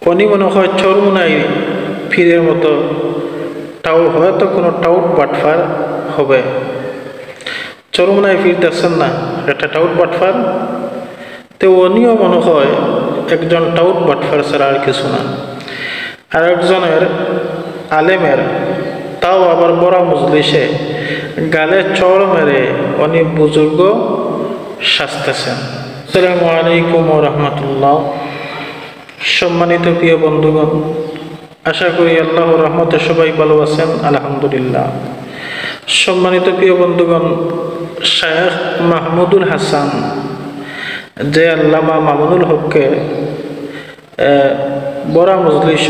উনি মনে হয় চরমুনাই ফিরের মতো হয়তো কোনো টাউট বাটফার হবে। চরমুনাই ফির দেখছেন না, একটা টাউট বাটফার। তো উনিও মনে হয় একজন টাউট বাটফার ছাড়া আর কিছু না। আর একজনের আলেমের, তাও আবার বড় মজলিসে গালে চড় মেরে উনি বুজুর্গ সাজতেছেন। আসসালামু আলাইকুম ওয়া রাহমাতুল্লাহ। সম্মানিত প্রিয় বন্ধুগণ, আশা করি আল্লাহর রহমতে সবাই ভালো আছেন, আলহামদুলিল্লাহ। সম্মানিত প্রিয় বন্ধুগণ, শায়েখ মাহমুদুল হাসান যে আল্লামা মামুনুল হককে বড় মজলিস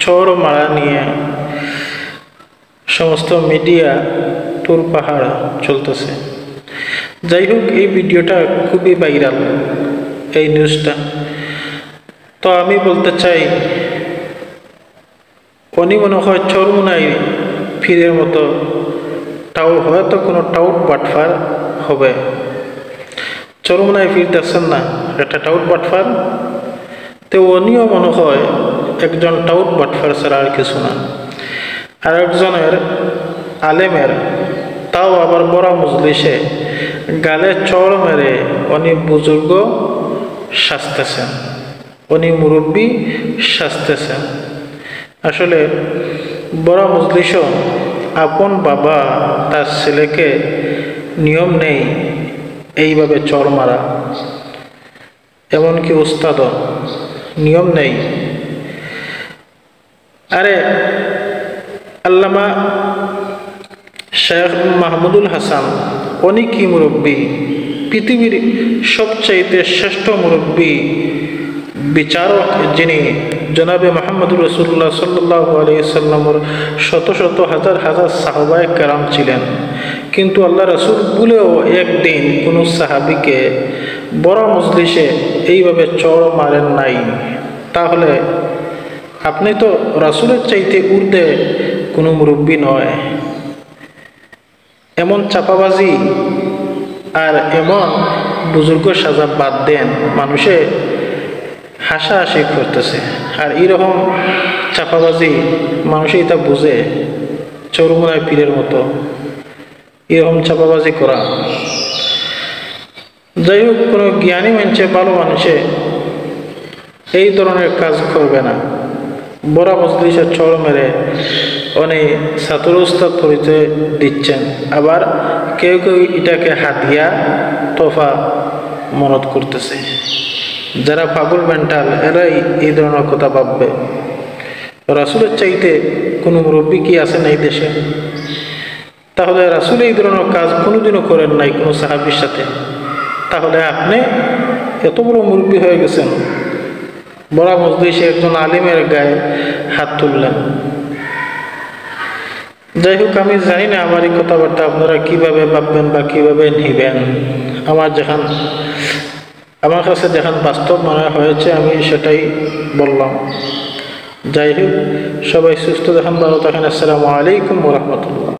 চড় মারা নিয়ে সমস্ত মিডিয়া টুর পাহাড় চলতেছে। যাই হোক, এই ভিডিওটা খুবই ভাইরাল, এই নিউজটা। তো আমি বলতে চাই, উনি মনে হয় চরমুনাই ফিরের মতো হয়তো কোনো টাউট বাটফার হবে। চরমুনাই ফির দেখছেন না, একটা টাউট বাটফার। তো উনিও মনে হয় একজন টাউট বাটফার ছাড়া আর কিছু না। আর একজনের আলেমের, তাও আবার বড় মজলিসে গালে চড় মেরে উনি বুজুর্গ সাজতেছেন, উনি মুরব্বী সাজতেছেন। আসলে বড় মজলিসও আপন বাবা তার ছেলেকে নিয়ম নেই এইভাবে চড় মারা, এমনকি উস্তাদও নিয়ম নেই। আরে আল্লামা শেখ মাহমুদুল হাসান উনি কি মুরব্বী, পৃথিবীর সবচাইতে শ্রেষ্ঠ মুরব্বী বিচারক যিনি জনাবে মুহাম্মদুর রাসূলুল্লাহ সাল্লাল্লাহু আলাইহি সাল্লামের শত শত হাজার হাজার সাহাবায়ে কেরাম ছিলেন, কিন্তু আল্লাহ রাসূল বলেও একদিন কোনো সাহাবীকে বড় মজলিসে এইভাবে চড় মারেন নাই। তাহলে আপনি তো রাসূলের চাইতে ঊর্ধ্বে কোনো মুরব্বী নয়। এমন চাপাবাজি আর এমন বুজুর্গ সাজা বাদ দেন, মানুষে হাসাহাসি করতেছে। আর এইরকম চাপাবাজি মানুষে এটা বুঝে, চরমুনাই পীরের মতো এরকম চাপাবাজি করা। যাই হোক, কোনো জ্ঞানী মানুষে, ভালো মানুষে এই ধরনের কাজ করবে না। বড় মজলিসে চড় মেরে উনি ছাত্র উস্তাদ পরিচয় দিচ্ছেন, আবার কেউ কেউ এটাকে হাতিয়া তোফা মনত করতেছে। যারা পাগল মেন্টাল, এরাই এই ধরনের কথা ভাববে। রাসূলের চাইতে কোনো মুরব্বী কি আছে না এই দেশে? তাহলে রাসূল এই ধরনের কাজ কোনোদিনও করেন নাই কোনো সাহাবীর সাথে। তাহলে আপনি এত বড় মুরব্বী হয়ে গেছেন, বড় মজলিসে একজন আলিমের গায়ে হাত তুললেন। যাই হোক, আমি জানি না আমার এই কথাবার্তা আপনারা কিভাবে ভাববেন বা কিভাবে নিবেন। আমার কাছে যেখান বাস্তব মনে হয়েছে আমি সেটাই বললাম। যাই হোক, সবাই সুস্থ থাকেন, ভালো থাকেন। আসসালামু আলাইকুম ওয়া রাহমাতুল্লাহ।